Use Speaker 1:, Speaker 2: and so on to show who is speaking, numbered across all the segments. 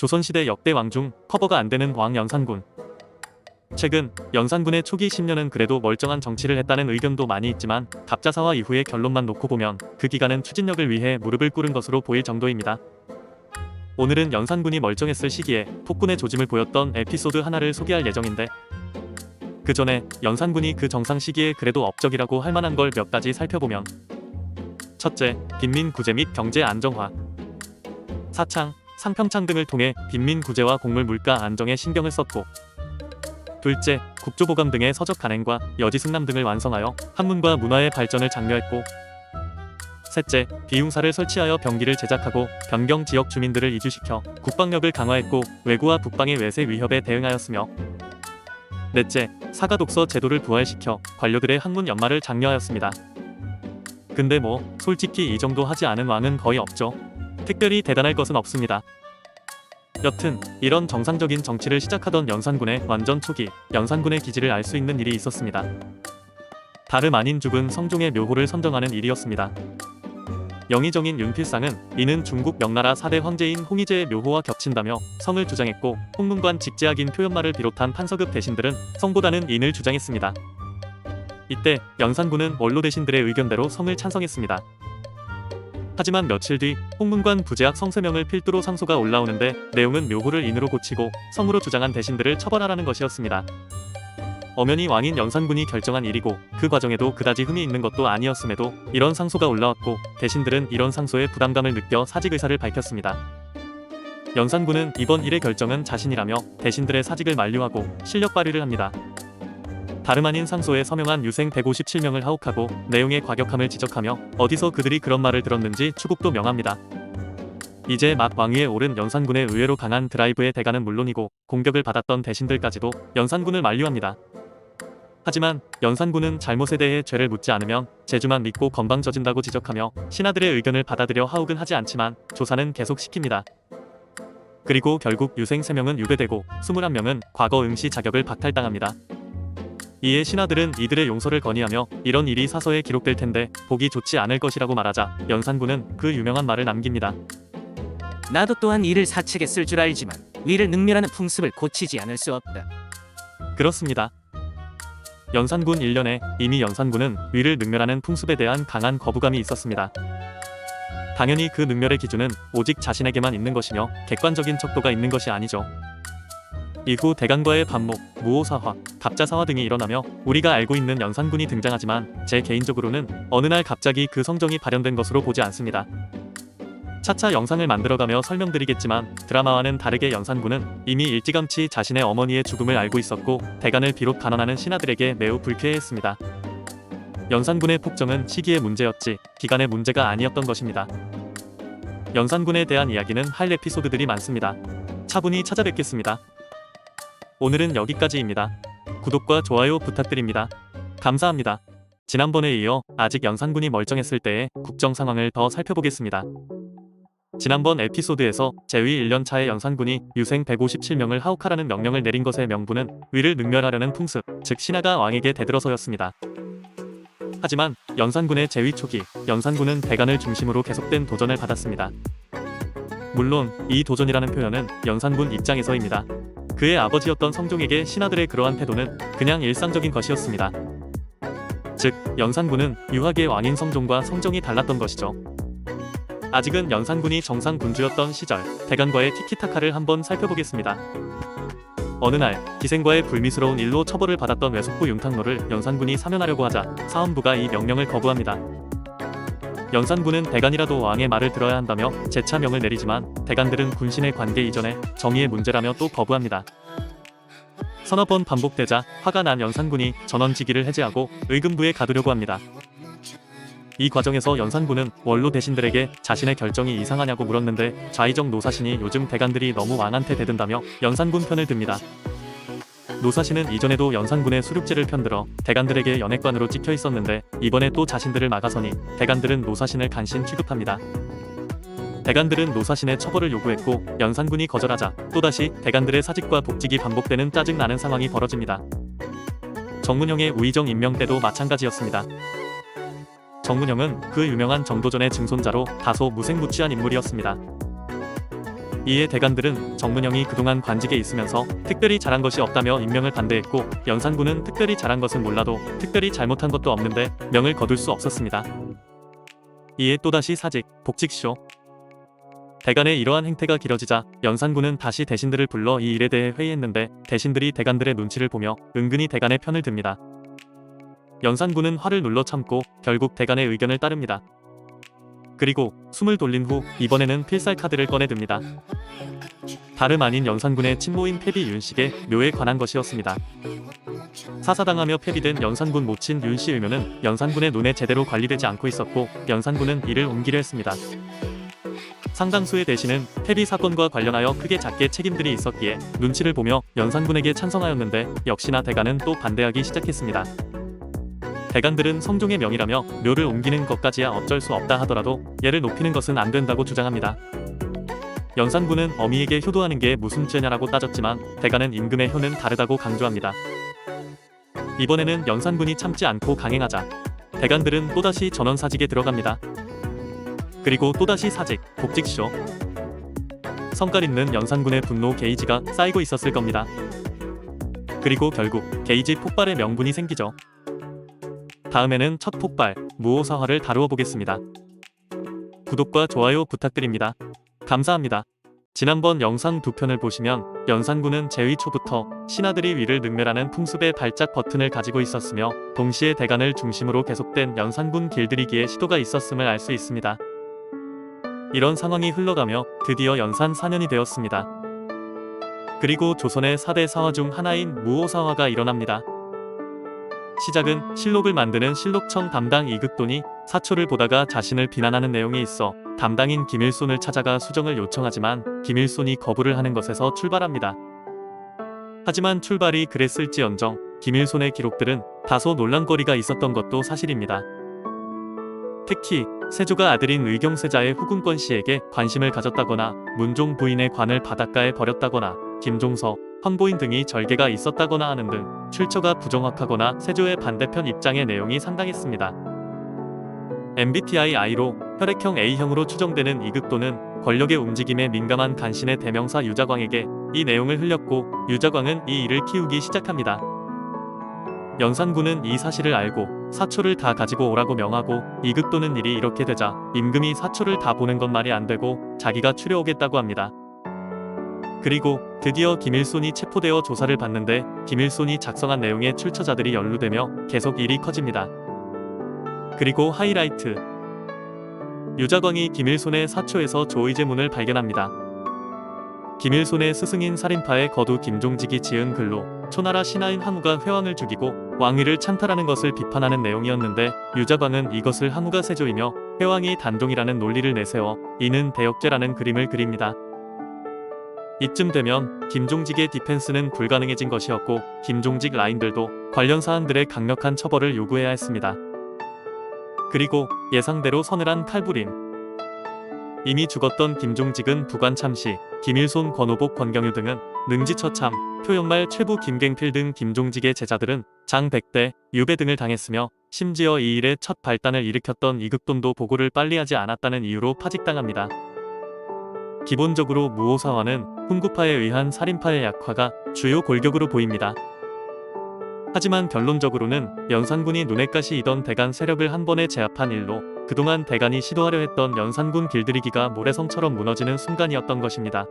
Speaker 1: 조선시대 역대 왕 중 커버가 안되는 왕 연산군. 최근 연산군의 초기 10년은 그래도 멀쩡한 정치를 했다는 의견도 많이 있지만 갑자사화 이후의 결론만 놓고 보면 그 기간은 추진력을 위해 무릎을 꿇은 것으로 보일 정도입니다. 오늘은 연산군이 멀쩡했을 시기에 폭군의 조짐을 보였던 에피소드 하나를 소개할 예정인데, 그 전에 연산군이 그 정상 시기에 그래도 업적이라고 할 만한 걸 몇 가지 살펴보면, 첫째, 빈민 구제 및 경제 안정화. 사창, 상평창 등을 통해 빈민 구제와 곡물 물가 안정에 신경을 썼고, 둘째, 국조보감 등의 서적 간행과 여지승남 등을 완성하여 학문과 문화의 발전을 장려했고, 셋째, 비융사를 설치하여 병기를 제작하고 변경 지역 주민들을 이주시켜 국방력을 강화했고 외구와 북방의 외세 위협에 대응하였으며, 넷째, 사가독서 제도를 부활시켜 관료들의 학문 연마를 장려하였습니다. 근데 뭐 솔직히 이 정도 하지 않은 왕은 거의 없죠. 특별히 대단할 것은 없습니다. 여튼 이런 정상적인 정치를 시작하던 연산군의 완전 초기, 연산군의 기질을 알 수 있는 일이 있었습니다. 다름 아닌 죽은 성종의 묘호를 선정하는 일이었습니다. 영의정인 윤필상은 이는 중국 명나라 4대 황제인 홍의제의 묘호와 겹친다며 성을 주장했고, 홍문관 직제학인 표현말을 비롯한 판서급 대신들은 성보다는 인을 주장했습니다. 이때 연산군은 원로 대신들의 의견대로 성을 찬성했습니다. 하지만 며칠 뒤 홍문관 부제학 성세명을 필두로 상소가 올라오는데 내용은 묘호를 인으로 고치고 성으로 주장한 대신들을 처벌하라는 것이었습니다. 엄연히 왕인 연산군이 결정한 일이고 그 과정에도 그다지 흠이 있는 것도 아니었음에도 이런 상소가 올라왔고 대신들은 이런 상소에 부담감을 느껴 사직 의사를 밝혔습니다. 연산군은 이번 일의 결정은 자신이라며 대신들의 사직을 만류하고 실력 발휘를 합니다. 다름 아닌 상소에 서명한 유생 157명을 하옥하고 내용의 과격함을 지적하며 어디서 그들이 그런 말을 들었는지 추국도 명합니다. 이제 막 왕위에 오른 연산군의 의외로 강한 드라이브의 대가는 물론이고 공격을 받았던 대신들까지도 연산군을 만류합니다. 하지만 연산군은 잘못에 대해 죄를 묻지 않으면 재주만 믿고 건방져진다고 지적하며 신하들의 의견을 받아들여 하옥은 하지 않지만 조사는 계속 시킵니다. 그리고 결국 유생 3명은 유배되고 21명은 과거 응시 자격을 박탈당합니다. 이에 신하들은 이들의 용서를 건의하며 이런 일이 사서에 기록될 텐데 보기 좋지 않을 것이라고 말하자 연산군은 그 유명한 말을 남깁니다.
Speaker 2: 나도 또한 이를 사책에 쓸 줄 알지만 위를 능멸하는 풍습을 고치지 않을 수 없다.
Speaker 1: 그렇습니다. 연산군 1년에 이미 연산군은 위를 능멸하는 풍습에 대한 강한 거부감이 있었습니다. 당연히 그 능멸의 기준은 오직 자신에게만 있는 것이며 객관적인 척도가 있는 것이 아니죠. 이후 대간과의 반목, 무오사화, 갑자사화 등이 일어나며 우리가 알고 있는 연산군이 등장하지만 제 개인적으로는 어느 날 갑자기 그 성정이 발현된 것으로 보지 않습니다. 차차 영상을 만들어가며 설명드리겠지만 드라마와는 다르게 연산군은 이미 일찌감치 자신의 어머니의 죽음을 알고 있었고 대간을 비롯 간언하는 신하들에게 매우 불쾌해했습니다. 연산군의 폭정은 시기의 문제였지 기간의 문제가 아니었던 것입니다. 연산군에 대한 이야기는 할 에피소드들이 많습니다. 차분히 찾아뵙겠습니다. 오늘은 여기까지입니다. 구독과 좋아요 부탁드립니다. 감사합니다. 지난번에 이어 아직 연산군이 멀쩡했을 때의 국정 상황을 더 살펴보겠습니다. 지난번 에피소드에서 재위 1년 차의 연산군이 유생 157명을 하옥하라는 명령을 내린 것의 명분은 위를 능멸하려는 풍습, 즉 신하가 왕에게 대들어서였습니다. 하지만 연산군의 재위 초기, 연산군은 대간을 중심으로 계속된 도전을 받았습니다. 물론 이 도전이라는 표현은 연산군 입장에서입니다. 그의 아버지였던 성종에게 신하들의 그러한 태도는 그냥 일상적인 것이었습니다. 즉 연산군은 유학의 왕인 성종과 성정이 달랐던 것이죠. 아직은 연산군이 정상 군주였던 시절 대간과의 티키타카를 한번 살펴보겠습니다. 어느 날 기생과의 불미스러운 일로 처벌을 받았던 외속부 윤탁로를 연산군이 사면하려고 하자 사헌부가 이 명령을 거부합니다. 연산군은 대간이라도 왕의 말을 들어야 한다며 재차 명을 내리지만 대간들은 군신의 관계 이전에 정의의 문제라며 또 거부합니다. 서너 번 반복되자 화가 난 연산군이 전원직위를 해제하고 의금부에 가두려고 합니다. 이 과정에서 연산군은 원로 대신들에게 자신의 결정이 이상하냐고 물었는데 좌의정 노사신이 요즘 대간들이 너무 왕한테 대든다며 연산군 편을 듭니다. 노사신은 이전에도 연산군의 수륙제를 편들어 대간들에게 연액관으로 찍혀 있었는데 이번에 또 자신들을 막아서니 대간들은 노사신을 간신 취급합니다. 대간들은 노사신의 처벌을 요구했고 연산군이 거절하자 또다시 대간들의 사직과 복직이 반복되는 짜증나는 상황이 벌어집니다. 정문형의 우의정 임명 때도 마찬가지였습니다. 정문형은 그 유명한 정도전의 증손자로 다소 무색무취한 인물이었습니다. 이에 대관들은 정문영이 그동안 관직에 있으면서 특별히 잘한 것이 없다며 임명을 반대했고, 영산군은 특별히 잘한 것은 몰라도 특별히 잘못한 것도 없는데 명을 거둘 수 없었습니다. 이에 또다시 사직, 복직쇼. 대간의 이러한 행태가 길어지자 영산군은 다시 대신들을 불러 이 일에 대해 회의했는데, 대신들이 대간들의 눈치를 보며 은근히 대간의 편을 듭니다. 영산군은 화를 눌러 참고 결국 대간의 의견을 따릅니다. 그리고 숨을 돌린 후 이번에는 필살 카드를 꺼내듭니다. 다름 아닌 영산군의 친모인 패비 윤식의 묘에 관한 것이었습니다. 사사당하며 폐비된 영산군 모친 윤씨 의묘는 영산군의 눈에 제대로 관리되지 않고 있었고, 영산군은 이를 옮기려 했습니다. 상당수의 대신은 폐비 사건과 관련하여 크게 작게 책임들이 있었기에 눈치를 보며 영산군에게 찬성하였는데, 역시나 대간은 또 반대하기 시작했습니다. 대간들은 성종의 명이라며 묘를 옮기는 것까지야 어쩔 수 없다 하더라도 얘를 높이는 것은 안 된다고 주장합니다. 영산군은 어미에게 효도하는 게 무슨 죄냐라고 따졌지만, 대간은 임금의 효는 다르다고 강조합니다. 이번에는 영산군이 참지 않고 강행하자 대간들은 또다시 전원사직에 들어갑니다. 그리고 또다시 사직, 복직쇼. 성깔 있는 영산군의 분노 게이지가 쌓이고 있었을 겁니다. 그리고 결국 게이지 폭발의 명분이 생기죠. 다음에는 첫 폭발, 무오사화를 다루어 보겠습니다. 구독과 좋아요 부탁드립니다. 감사합니다. 지난번 영상 두 편을 보시면 영산군은 제위 초부터 신하들이 위를 능멸하는 풍습의 발작 버튼을 가지고 있었으며, 동시에 대간을 중심으로 계속된 영산군 길들이기의 시도가 있었음을 알 수 있습니다. 이런 상황이 흘러가며 드디어 연산 4년이 되었습니다. 그리고 조선의 4대 사화 중 하나인 무오사화가 일어납니다. 시작은 실록을 만드는 실록청 담당 이극돈이 사초를 보다가 자신을 비난하는 내용이 있어 담당인 김일손을 찾아가 수정을 요청하지만 김일손이 거부를 하는 것에서 출발합니다. 하지만 출발이 그랬을지언정 김일손의 기록들은 다소 논란거리가 있었던 것도 사실입니다. 특히 세조가 아들인 의경세자의 후궁권 씨에게 관심을 가졌다거나, 문종 부인의 관을 바닷가에 버렸다거나, 김종서, 황보인 등이 절개가 있었다거나 하는 등 출처가 부정확하거나 세조의 반대편 입장의 내용이 상당했습니다. MBTI-I로 혈액형 A형으로 추정되는 이극도는 권력의 움직임에 민감한 간신의 대명사 유자광에게 이 내용을 흘렸고, 유자광은 이 일을 키우기 시작합니다. 영산군은 이 사실을 알고 사초를 다 가지고 오라고 명하고, 이극도는 일이 이렇게 되자 임금이 사초를 다 보는 건 말이 안 되고 자기가 추려오겠다고 합니다. 그리고 드디어 김일손이 체포되어 조사를 받는데, 김일손이 작성한 내용의 출처자들이 연루되며 계속 일이 커집니다. 그리고 하이라이트. 유자광이 김일손의 사초에서 조의제문을 발견합니다. 김일손의 스승인 살인파의 거두 김종직이 지은 글로 초나라 신하인 항우가 회왕을 죽이고 왕위를 찬탈하는 것을 비판하는 내용이었는데, 유자광은 이것을 항우가 세조이며 회왕이 단종이라는 논리를 내세워 이는 대역죄라는 그림을 그립니다. 이쯤 되면 김종직의 디펜스는 불가능해진 것이었고, 김종직 라인들도 관련 사안들의 강력한 처벌을 요구해야 했습니다. 그리고 예상대로 서늘한 칼부림. 이미 죽었던 김종직은 부관참시, 김일손, 권오복, 권경유 등은 능지처참, 표영말, 최부, 김갱필 등 김종직의 제자들은 장백대, 유배 등을 당했으며, 심지어 이 일의 첫 발단을 일으켰던 이극돈도 보고를 빨리 하지 않았다는 이유로 파직당합니다. 기본적으로 무오사화는 훈구파에 의한 살인파의 약화가 주요 골격으로 보입니다. 하지만 결론적으로는 영산군이 눈에 가시이던 대간 세력을 한 번에 제압한 일로 그동안 대간이 시도하려 했던 영산군 길들이기가 모래성처럼 무너지는 순간이었던 것입니다.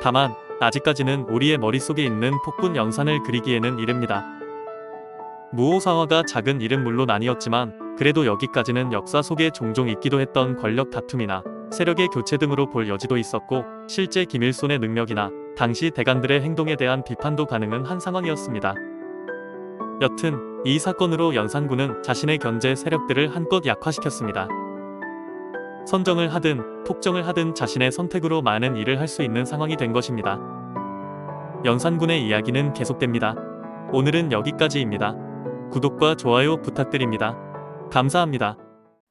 Speaker 1: 다만 아직까지는 우리의 머릿속에 있는 폭군 영산을 그리기에는 이릅니다. 무오사화가 작은 일은 물론 아니었지만, 그래도 여기까지는 역사 속에 종종 있기도 했던 권력 다툼이나 세력의 교체 등으로 볼 여지도 있었고, 실제 김일손의 능력이나 당시 대간들의 행동에 대한 비판도 가능한 한 상황이었습니다. 여튼 이 사건으로 영산군은 자신의 견제 세력들을 한껏 약화시켰습니다. 선정을 하든 폭정을 하든 자신의 선택으로 많은 일을 할 수 있는 상황이 된 것입니다. 영산군의 이야기는 계속됩니다. 오늘은 여기까지입니다. 구독과 좋아요 부탁드립니다. 감사합니다.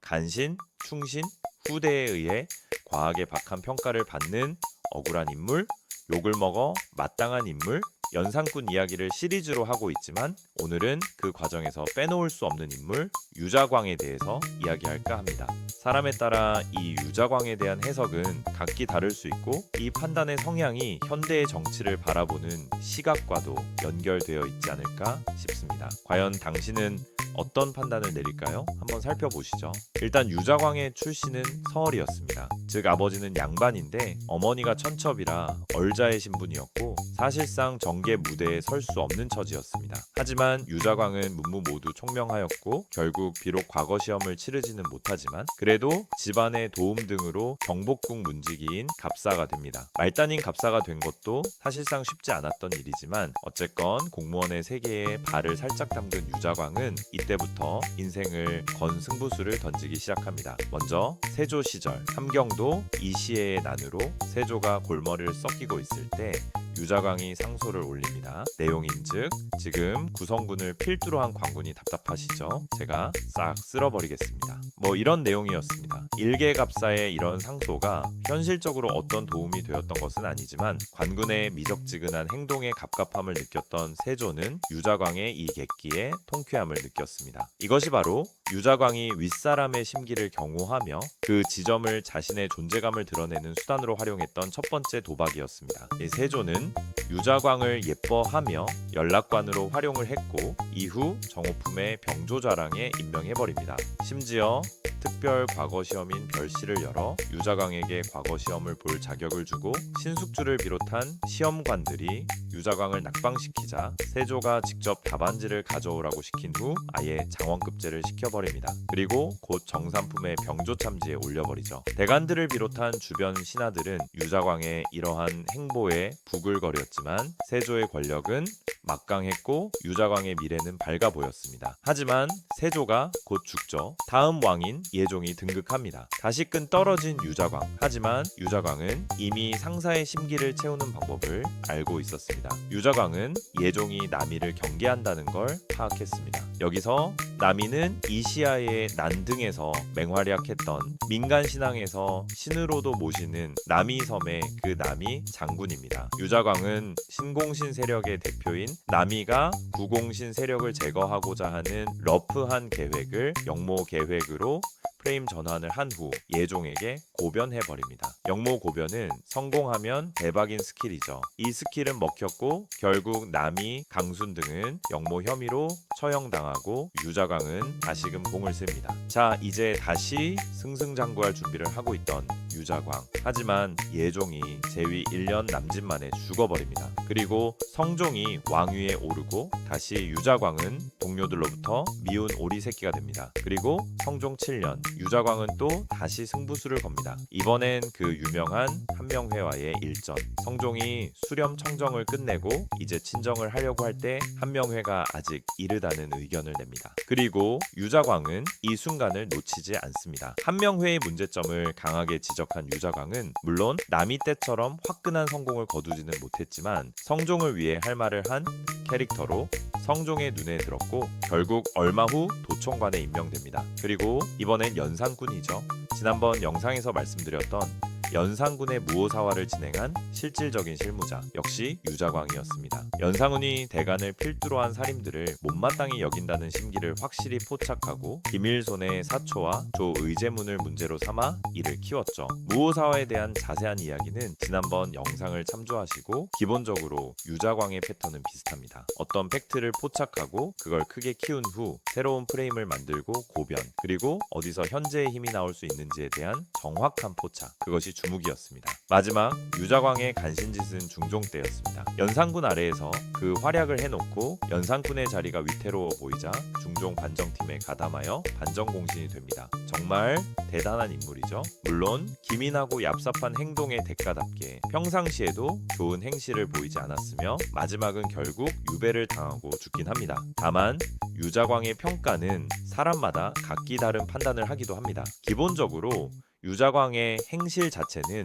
Speaker 3: 간신, 충신, 후대에 의해 과하게 박한 평가를 받는 억울한 인물, 욕을 먹어 마땅한 인물, 연산군 이야기를 시리즈로 하고 있지만 오늘은 그 과정에서 빼놓을 수 없는 인물 유자광에 대해서 이야기할까 합니다. 사람에 따라 이 유자광에 대한 해석은 각기 다를 수 있고 이 판단의 성향이 현대의 정치를 바라보는 시각과도 연결되어 있지 않을까 싶습니다. 과연 당신은 어떤 판단을 내릴까요? 한번 살펴보시죠. 일단 유자광의 출신은 서얼이었습니다. 즉 아버지는 양반인데 어머니가 천첩이라 얼자의 신분이었고 사실상 정계 무대에 설 수 없는 처지였습니다. 하지만 유자광은 문무 모두 총명하였고 결국 비록 과거 시험을 치르지는 못하지만 그래도 집안의 도움 등으로 경복궁 문지기인 갑사가 됩니다. 말단인 갑사가 된 것도 사실상 쉽지 않았던 일이지만 어쨌건 공무원의 세계에 발을 살짝 담근 유자광은 이때부터 인생을 건 승부수를 던지기 시작합니다. 먼저 세조 시절 함경도 이시해의 난으로 세조가 골머리를 썩히고 있을 때 유자광이 상소를 올립니다. 내용인즉 지금 구성군을 필두로 한 관군이 답답하시죠? 제가 싹 쓸어버리겠습니다. 뭐 이런 내용이었습니다. 일개갑사의 이런 상소가 현실적으로 어떤 도움이 되었던 것은 아니지만 관군의 미적지근한 행동에 갑갑함을 느꼈던 세조는 유자광의 이 객기에 통쾌함을 느꼈습니다. 이것이 바로 유자광이 윗사람의 심기를 경호하며 그 지점을 자신의 존재감을 드러내는 수단으로 활용했던 첫 번째 도박이었습니다. 이 세조는 유자광을 예뻐하며 연락관으로 활용을 했고 이후 정오품의 병조자랑에 임명해버립니다. 심지어 특별 과거시험인 별시를 열어 유자광에게 과거시험을 볼 자격을 주고 신숙주를 비롯한 시험관들이 유자광을 낙방시키자 세조가 직접 답안지를 가져오라고 시킨 후 아예 장원급제를 시켜버립니다. 그리고 곧 정삼품의 병조참지에 올려버리죠. 대관들을 비롯한 주변 신하들은 유자광의 이러한 행보에 부글거렸지만 세조의 권력은 막강했고 유자광의 미래는 밝아 보였습니다. 하지만 세조가 곧 죽죠. 다음 왕인 예종이 등극합니다. 다시금 떨어진 유자광. 하지만 유자광은 이미 상사의 심기를 채우는 방법을 알고 있었습니다. 유자광은 예종이 남이를 경계한다는 걸 파악했습니다. 여기서 남이는 이시아의 난등에서 맹활약했던 민간 신앙에서 신으로도 모시는 남이섬의 그 남이 장군입니다. 유자광은 신공신 세력의 대표인 남이가 구공신 세력을 제거하고자 하는 러프한 계획을 영모 계획으로 프레임 전환을 한 후 예종에게 고변해버립니다. 영모 고변은 성공하면 대박인 스킬이죠. 이 스킬은 먹혔고 결국 남이, 강순 등은 영모 혐의로 처형당하고 유자광은 다시금 공을 씁니다. 자, 이제 다시 승승장구할 준비를 하고 있던 유자광. 하지만 예종이 재위 1년 남짓 만에 죽어버립니다. 그리고 성종이 왕위에 오르고 다시 유자광은 동료들로부터 미운 오리 새끼가 됩니다. 그리고 성종 7년 유자광은 또 다시 승부수를 겁니다. 이번엔 그 유명한 한명회와의 일전. 성종이 수렴 청정을 끝내고 이제 친정을 하려고 할 때 한명회가 아직 이르다는 의견을 냅니다. 그리고 유자광은 이 순간을 놓치지 않습니다. 한명회의 문제점을 강하게 지적한 유자광은 물론 남이 때처럼 화끈한 성공을 거두지는 못했지만 성종을 위해 할 말을 한 캐릭터로 성종의 눈에 들었고 결국 얼마 후 도청관에 임명됩니다. 그리고 이번엔 연산군이죠. 지난번 영상에서 말씀드렸던 연산군의 무오사화를 진행한 실질적인 실무자 역시 유자광이었습니다. 연산군이 대간을 필두로 한 살인들을 못마땅히 여긴다는 심기를 확실히 포착하고 김일손의 사초와 조의제문을 문제로 삼아 이를 키웠죠. 무오사화에 대한 자세한 이야기는 지난번 영상을 참조하시고 기본적으로 유자광의 패턴은 비슷합니다. 어떤 팩트를 포착하고 그걸 크게 키운 후 새로운 프레임을 만들고 고변, 그리고 어디서 현재의 힘이 나올 수 있는지에 대한 정확한 포착, 그것이 주무기였습니다. 마지막 유자광의 간신짓은 중종 때였습니다. 연산군 아래에서 그 활약을 해놓고 연산군의 자리가 위태로워 보이자 중종 반정팀에 가담하여 반정공신이 됩니다. 정말 대단한 인물이죠. 물론 기민하고 얍삽한 행동의 대가답게 평상시에도 좋은 행실을 보이지 않았으며 마지막은 결국 유배를 당하고 죽긴 합니다. 다만 유자광의 평가는 사람마다 각기 다른 판단을 하기도 합니다. 기본적으로 유자광의 행실 자체는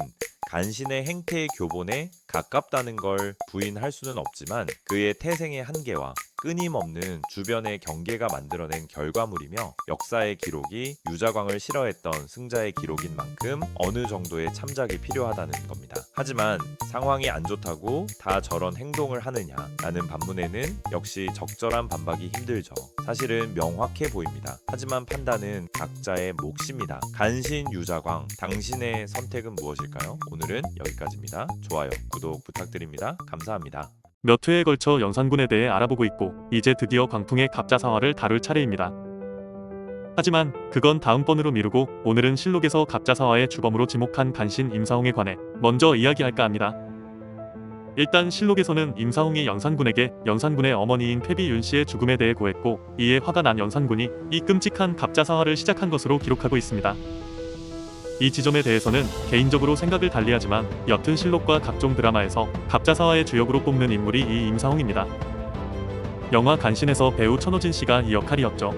Speaker 3: 간신의 행태의 교본에 가깝다는 걸 부인할 수는 없지만 그의 태생의 한계와 끊임없는 주변의 경계가 만들어낸 결과물이며 역사의 기록이 유자광을 싫어했던 승자의 기록인 만큼 어느 정도의 참작이 필요하다는 겁니다. 하지만 상황이 안 좋다고 다 저런 행동을 하느냐 라는 반문에는 역시 적절한 반박이 힘들죠. 사실은 명확해 보입니다. 하지만 판단은 각자의 몫입니다. 간신 유자광, 당신의 선택은 무엇일까요? 오늘은 여기까지입니다. 좋아요, 구독 부탁드립니다. 감사합니다.
Speaker 1: 몇 회에 걸쳐 영산군에 대해 알아보고 있고 이제 드디어 광풍의 갑자사화를 다룰 차례입니다. 하지만 그건 다음번으로 미루고 오늘은 실록에서 갑자사화의 주범으로 지목한 간신 임사홍에 관해 먼저 이야기할까 합니다. 일단 실록에서는 임사홍이 영산군에게 영산군의 어머니인 패비 윤씨의 죽음에 대해 고했고 이에 화가 난 영산군이 이 끔찍한 갑자사화를 시작한 것으로 기록하고 있습니다. 이 지점에 대해서는 개인적으로 생각을 달리하지만 옅은 실록과 각종 드라마에서 갑자사화의 주역으로 뽑는 인물이 이 임사홍입니다. 영화 간신에서 배우 천호진 씨가 이 역할이었죠.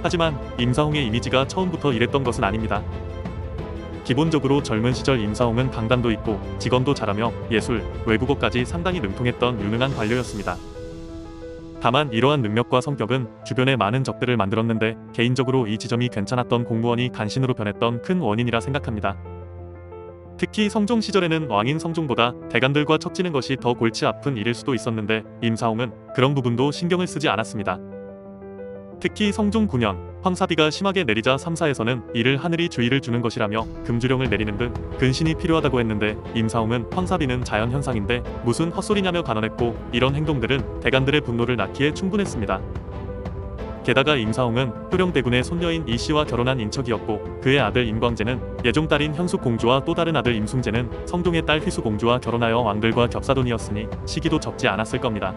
Speaker 1: 하지만 임사홍의 이미지가 처음부터 이랬던 것은 아닙니다. 기본적으로 젊은 시절 임사홍은 강단도 있고 직언도 잘하며 예술, 외국어까지 상당히 능통했던 유능한 관료였습니다. 다만 이러한 능력과 성격은 주변에 많은 적들을 만들었는데 개인적으로 이 지점이 괜찮았던 공무원이 간신으로 변했던 큰 원인이라 생각합니다. 특히 성종 시절에는 왕인 성종보다 대간들과 척지는 것이 더 골치 아픈 일일 수도 있었는데 임사홍은 그런 부분도 신경을 쓰지 않았습니다. 특히 성종 9년 황사비가 심하게 내리자 3사에서는 이를 하늘이 주의를 주는 것이라며 금주령을 내리는 등 근신이 필요하다고 했는데 임사홍은 황사비는 자연현상인데 무슨 헛소리냐며 간언했고 이런 행동들은 대간들의 분노를 낳기에 충분했습니다. 게다가 임사홍은 효령대군의 손녀인 이씨와 결혼한 인척이었고 그의 아들 임광재는 예종딸인 현숙공주와 또 다른 아들 임숭재는 성종의 딸 휘수공주와 결혼하여 왕들과 겹사돈이었으니 시기도 적지 않았을 겁니다.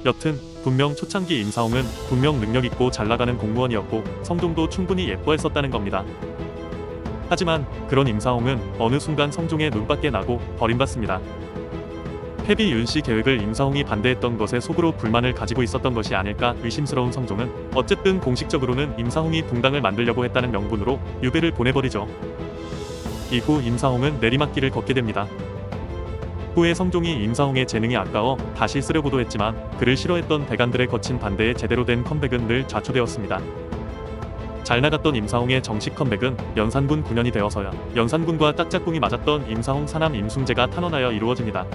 Speaker 1: 여튼 분명 초창기 임사홍은 분명 능력있고 잘나가는 공무원이었고 성종도 충분히 예뻐했었다는 겁니다. 하지만 그런 임사홍은 어느 순간 성종의 눈밖에 나고 버림받습니다. 패비 윤씨 계획을 임사홍이 반대했던 것에 속으로 불만을 가지고 있었던 것이 아닐까 의심스러운 성종은 어쨌든 공식적으로는 임사홍이 붕당을 만들려고 했다는 명분으로 유배를 보내버리죠. 이후 임사홍은 내리막길을 걷게 됩니다. 후에 성종이 임사홍의 재능이 아까워 다시 쓰려고도 했지만 그를 싫어했던 대간들의 거친 반대에 제대로 된 컴백은 늘 좌초되었습니다. 잘 나갔던 임사홍의 정식 컴백은 연산군 9년이 되어서야 연산군과 짝짝꿍이 맞았던 임사홍 사남 임숭재가 탄원하여 이루어집니다.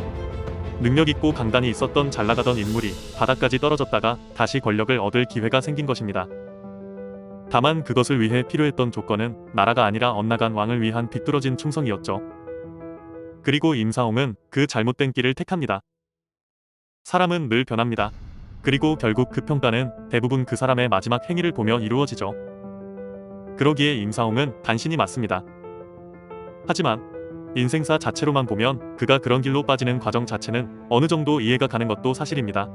Speaker 1: 능력있고 강단이 있었던 잘 나가던 인물이 바닥까지 떨어졌다가 다시 권력을 얻을 기회가 생긴 것입니다. 다만 그것을 위해 필요했던 조건은 나라가 아니라 엇나간 왕을 위한 비뚤어진 충성이었죠. 그리고 임사홍은 그 잘못된 길을 택합니다. 사람은 늘 변합니다. 그리고 결국 그 평가는 대부분 그 사람의 마지막 행위를 보며 이루어지죠. 그러기에 임사홍은 간신히 맞습니다. 하지만 인생사 자체로만 보면 그가 그런 길로 빠지는 과정 자체는 어느 정도 이해가 가는 것도 사실입니다.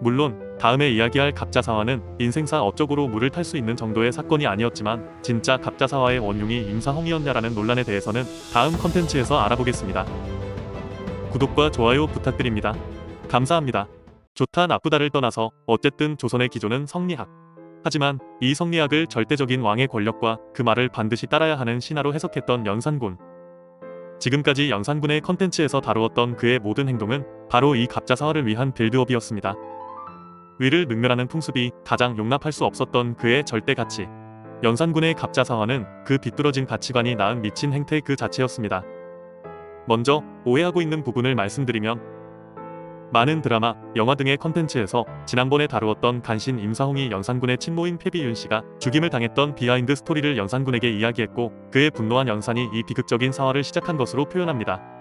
Speaker 1: 물론 다음에 이야기할 갑자사화는 인생사 업적으로 물을 탈 수 있는 정도의 사건이 아니었지만 진짜 갑자사화의 원흉이 임사홍이었냐라는 논란에 대해서는 다음 컨텐츠에서 알아보겠습니다. 구독과 좋아요 부탁드립니다. 감사합니다. 좋다 나쁘다를 떠나서 어쨌든 조선의 기조는 성리학. 하지만 이 성리학을 절대적인 왕의 권력과 그 말을 반드시 따라야 하는 신하로 해석했던 연산군. 지금까지 연산군의 컨텐츠에서 다루었던 그의 모든 행동은 바로 이 갑자사화를 위한 빌드업이었습니다. 위를 능멸하는 풍습이 가장 용납할 수 없었던 그의 절대 가치. 연산군의 갑자사화는 그 비뚤어진 가치관이 낳은 미친 행태 그 자체였습니다. 먼저 오해하고 있는 부분을 말씀드리면 많은 드라마, 영화 등의 컨텐츠에서 지난번에 다루었던 간신 임사홍이 연산군의 친모인 패비 윤씨가 죽임을 당했던 비하인드 스토리를 연산군에게 이야기했고 그에 분노한 연산이 이 비극적인 사화를 시작한 것으로 표현합니다.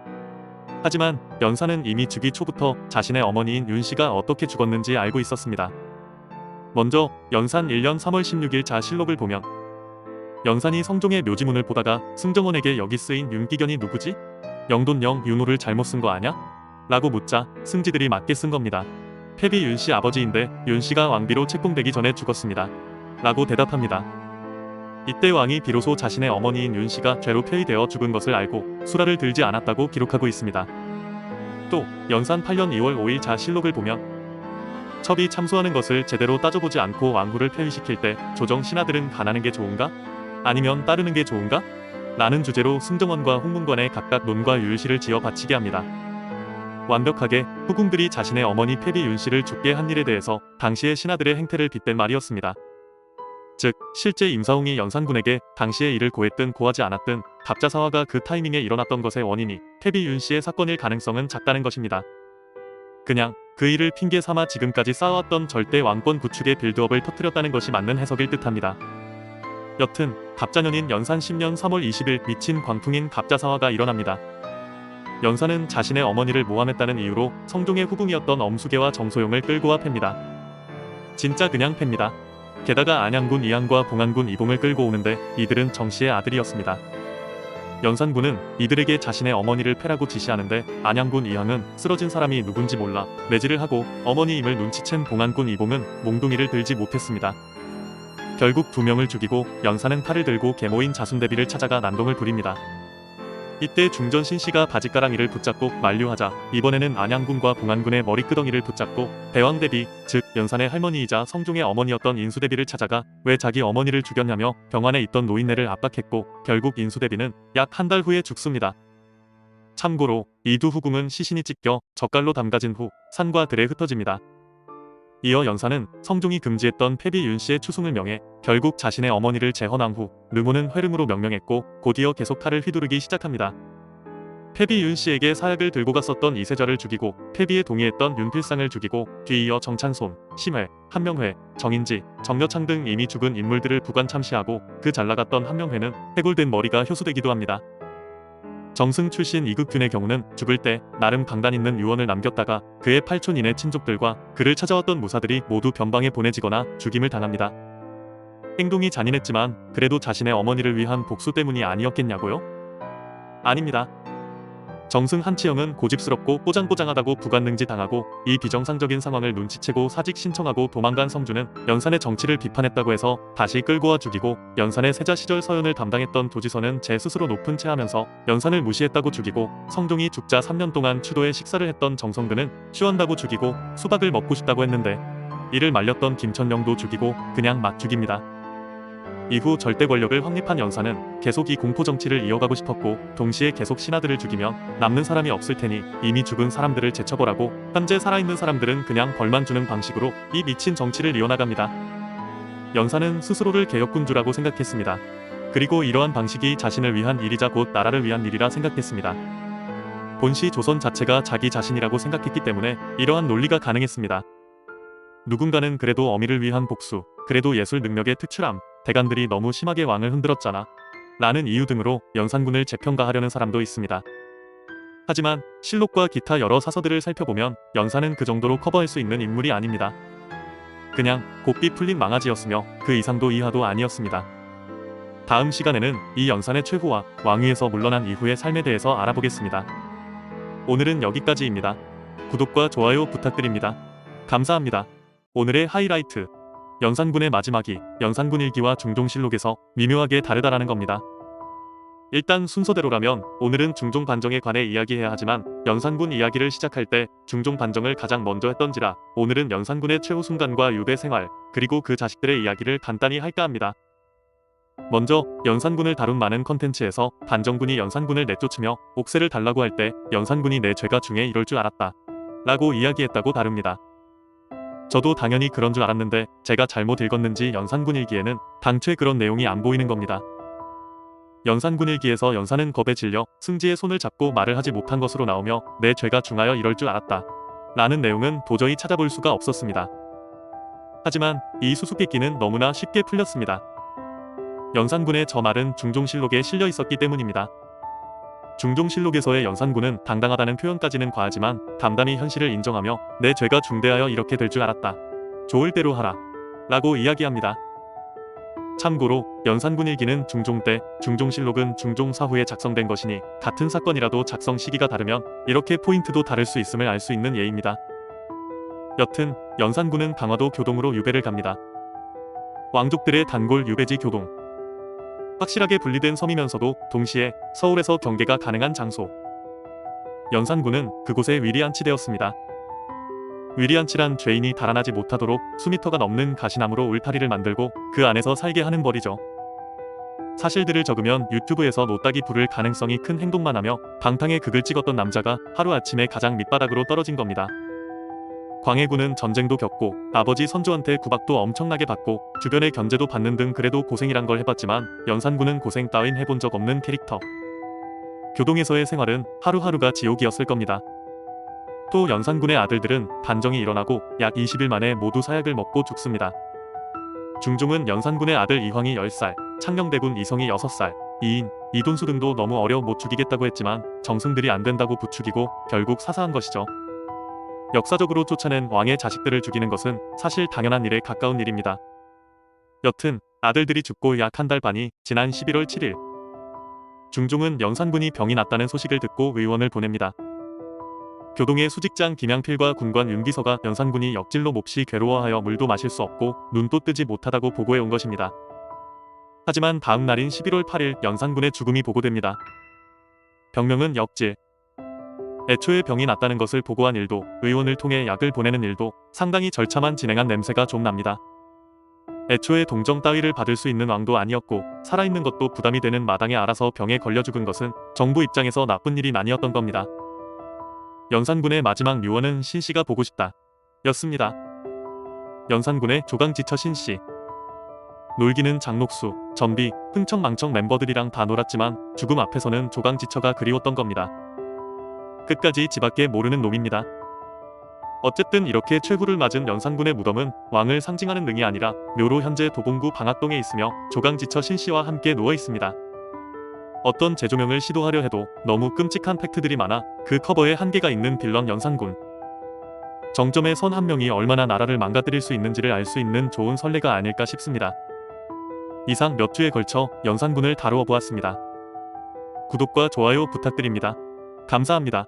Speaker 1: 하지만 연산은 이미 죽기 초부터 자신의 어머니인 윤씨가 어떻게 죽었는지 알고 있었습니다. 먼저 연산 1년 3월 16일 자실록을 보면 연산이 성종의 묘지문을 보다가 승정원에게 여기 쓰인 윤기견이 누구지? 영돈영 윤호를 잘못 쓴 거 아냐? 라고 묻자 승지들이 맞게 쓴 겁니다. 패비 윤씨 아버지인데 윤씨가 왕비로 책봉되기 전에 죽었습니다. 라고 대답합니다. 이때 왕이 비로소 자신의 어머니인 윤씨가 죄로 폐위되어 죽은 것을 알고 수라를 들지 않았다고 기록하고 있습니다. 또 연산 8년 2월 5일 자실록을 보면 첩이 참수하는 것을 제대로 따져보지 않고 왕후를 폐위시킬 때 조정 신하들은 가나는 게 좋은가? 아니면 따르는 게 좋은가? 라는 주제로 승정원과 홍문관에 각각 논과 율시를 지어 바치게 합니다. 완벽하게 후궁들이 자신의 어머니 패비 윤씨를 죽게 한 일에 대해서 당시의 신하들의 행태를 빗댄 말이었습니다. 즉 실제 임사홍이 연산군에게 당시의 일을 고했든 고하지 않았든 갑자사화가 그 타이밍에 일어났던 것의 원인이 패비 윤씨의 사건일 가능성은 작다는 것입니다. 그냥 그 일을 핑계 삼아 지금까지 쌓아왔던 절대 왕권 구축의 빌드업을 터뜨렸다는 것이 맞는 해석일 듯합니다. 여튼 갑자년인 연산 10년 3월 20일 미친 광풍인 갑자사화가 일어납니다. 연산은 자신의 어머니를 모함했다는 이유로 성종의 후궁이었던 엄수계와 정소용을 끌고 와 팹니다. 진짜 그냥 팹니다. 게다가 안양군 이항과 봉안군 이봉을 끌고 오는데 이들은 정씨의 아들이었습니다. 연산군은 이들에게 자신의 어머니를 패라고 지시하는데 안양군 이항은 쓰러진 사람이 누군지 몰라 매질을 하고 어머니임을 눈치챈 봉안군 이봉은 몽둥이를 들지 못했습니다. 결국 두 명을 죽이고 연산은 팔을 들고 계모인 자순대비를 찾아가 난동을 부립니다. 이때 중전 신씨가 바짓가랑이를 붙잡고 만류하자 이번에는 안양군과 봉안군의 머리끄덩이를 붙잡고 대왕대비 즉 연산의 할머니이자 성종의 어머니였던 인수대비를 찾아가 왜 자기 어머니를 죽였냐며 병환에 있던 노인네를 압박했고 결국 인수대비는 약 한 달 후에 죽습니다. 참고로 이 두 후궁은 시신이 찢겨 젓갈로 담가진 후 산과 들에 흩어집니다. 이어 연산은 성종이 금지했던 패비 윤씨의 추승을 명해 결국 자신의 어머니를 재헌왕 후 르모는 회름으로 명명했고 곧이어 계속 칼을 휘두르기 시작합니다. 패비 윤씨에게 사약을 들고 갔었던 이세절을 죽이고 패비에 동의했던 윤필상을 죽이고 뒤이어 정찬손, 심회, 한명회, 정인지, 정여창 등 이미 죽은 인물들을 부관 참시하고 그 잘나갔던 한명회는 해골된 머리가 효수되기도 합니다. 정승 출신 이극균의 경우는 죽을 때 나름 강단 있는 유언을 남겼다가 그의 팔촌인의 친족들과 그를 찾아왔던 무사들이 모두 변방에 보내지거나 죽임을 당합니다. 행동이 잔인했지만 그래도 자신의 어머니를 위한 복수 때문이 아니었겠냐고요? 아닙니다. 정승 한치영은 고집스럽고 뽀장뽀장하다고 부관능지 당하고 이 비정상적인 상황을 눈치채고 사직 신청하고 도망간 성주는 연산의 정치를 비판했다고 해서 다시 끌고 와 죽이고 연산의 세자 시절 서연을 담당했던 도지선은 제 스스로 높은 체하면서 연산을 무시했다고 죽이고 성종이 죽자 3년 동안 추도에 식사를 했던 정성근은 쉬원다고 죽이고 수박을 먹고 싶다고 했는데 이를 말렸던 김천령도 죽이고 그냥 막 죽입니다. 이후 절대 권력을 확립한 연산은 계속 이 공포 정치를 이어가고 싶었고 동시에 계속 신하들을 죽이면 남는 사람이 없을 테니 이미 죽은 사람들을 제쳐보라고 현재 살아있는 사람들은 그냥 벌만 주는 방식으로 이 미친 정치를 이어나갑니다. 연산은 스스로를 개혁군주라고 생각했습니다. 그리고 이러한 방식이 자신을 위한 일이자 곧 나라를 위한 일이라 생각했습니다. 본시 조선 자체가 자기 자신이라고 생각했기 때문에 이러한 논리가 가능했습니다. 누군가는 그래도 어미를 위한 복수, 그래도 예술 능력의 특출함, 대간들이 너무 심하게 왕을 흔들었잖아 라는 이유 등으로 연산군을 재평가하려는 사람도 있습니다. 하지만 실록과 기타 여러 사서들을 살펴보면 연산은 그 정도로 커버할 수 있는 인물이 아닙니다. 그냥 곱비 풀린 망아지였으며 그 이상도 이하도 아니었습니다. 다음 시간에는 이 연산의 최후와 왕위에서 물러난 이후의 삶에 대해서 알아보겠습니다. 오늘은 여기까지입니다. 구독과 좋아요 부탁드립니다. 감사합니다. 오늘의 하이라이트 연산군의 마지막이 연산군 일기와 중종실록에서 미묘하게 다르다라는 겁니다. 일단 순서대로라면 오늘은 중종 반정에 관해 이야기해야 하지만 연산군 이야기를 시작할 때 중종 반정을 가장 먼저 했던지라 오늘은 연산군의 최후 순간과 유배 생활 그리고 그 자식들의 이야기를 간단히 할까 합니다. 먼저 연산군을 다룬 많은 컨텐츠에서 반정군이 연산군을 내쫓으며 옥세를 달라고 할 때 연산군이 내 죄가 중에 이럴 줄 알았다 라고 이야기했다고 다룹니다. 저도 당연히 그런 줄 알았는데 제가 잘못 읽었는지 연산군 일기에는 당최 그런 내용이 안 보이는 겁니다. 연산군 일기에서 연산은 겁에 질려 승지의 손을 잡고 말을 하지 못한 것으로 나오며 내 죄가 중하여 이럴 줄 알았다 라는 내용은 도저히 찾아볼 수가 없었습니다. 하지만 이 수수께끼는 너무나 쉽게 풀렸습니다. 연산군의 저 말은 중종실록에 실려 있었기 때문입니다. 중종실록에서의 연산군은 당당하다는 표현까지는 과하지만 담담히 현실을 인정하며 내 죄가 중대하여 이렇게 될 줄 알았다. 좋을 대로 하라. 라고 이야기합니다. 참고로 연산군 일기는 중종 때, 중종실록은 중종 사후에 작성된 것이니 같은 사건이라도 작성 시기가 다르면 이렇게 포인트도 다를 수 있음을 알 수 있는 예입니다. 여튼 연산군은 강화도 교동으로 유배를 갑니다. 왕족들의 단골 유배지 교동. 확실하게 분리된 섬이면서도 동시에 서울에서 경계가 가능한 장소. 연산군은 그곳에 위리안치되었습니다. 위리안치란 죄인이 달아나지 못하도록 수미터가 넘는 가시나무로 울타리를 만들고 그 안에서 살게 하는 벌이죠. 사실들을 적으면 유튜브에서 노딱이 부를 가능성이 큰 행동만 하며 방탕의 극을 찍었던 남자가 하루아침에 가장 밑바닥으로 떨어진 겁니다. 광해군은 전쟁도 겪고 아버지 선조한테 구박도 엄청나게 받고 주변의 견제도 받는 등 그래도 고생이란 걸 해봤지만 연산군은 고생 따윈 해본 적 없는 캐릭터. 교동에서의 생활은 하루하루가 지옥이었을 겁니다. 또 연산군의 아들들은 반정이 일어나고 약 20일 만에 모두 사약을 먹고 죽습니다. 중종은 연산군의 아들 이황이 10살, 창녕대군 이성이 6살, 이인, 이돈수 등도 너무 어려 못 죽이겠다고 했지만 정승들이 안 된다고 부추기고 결국 사사한 것이죠. 역사적으로 쫓아낸 왕의 자식들을 죽이는 것은 사실 당연한 일에 가까운 일입니다. 여튼 아들들이 죽고 약 한 달 반이 지난 11월 7일 중종은 연산군이 병이 났다는 소식을 듣고 의원을 보냅니다. 교동의 수직장 김양필과 군관 윤비서가 연산군이 역질로 몹시 괴로워하여 물도 마실 수 없고 눈도 뜨지 못하다고 보고해 온 것입니다. 하지만 다음 날인 11월 8일 연산군의 죽음이 보고됩니다. 병명은 역질. 애초에 병이 났다는 것을 보고한 일도 의원을 통해 약을 보내는 일도 상당히 절차만 진행한 냄새가 좀 납니다. 애초에 동정 따위를 받을 수 있는 왕도 아니었고 살아있는 것도 부담이 되는 마당에 알아서 병에 걸려 죽은 것은 정부 입장에서 나쁜 일이 아니었던 겁니다. 연산군의 마지막 유언은 신씨가 보고 싶다 였습니다. 연산군의 조강지처 신씨. 놀기는 장록수, 전비, 흥청망청 멤버들이랑 다 놀았지만 죽음 앞에서는 조강지처가 그리웠던 겁니다. 끝까지 지밖에 모르는 놈입니다. 어쨌든 이렇게 최후를 맞은 연산군의 무덤은 왕을 상징하는 능이 아니라 묘로 현재 도봉구 방학동에 있으며 조강지처 신씨와 함께 누워 있습니다. 어떤 재조명을 시도하려 해도 너무 끔찍한 팩트들이 많아 그 커버에 한계가 있는 빌런 연산군. 정점의 선 한 명이 얼마나 나라를 망가뜨릴 수 있는지를 알 수 있는 좋은 선례가 아닐까 싶습니다. 이상 몇 주에 걸쳐 연산군을 다루어 보았습니다. 구독과 좋아요 부탁드립니다. 감사합니다.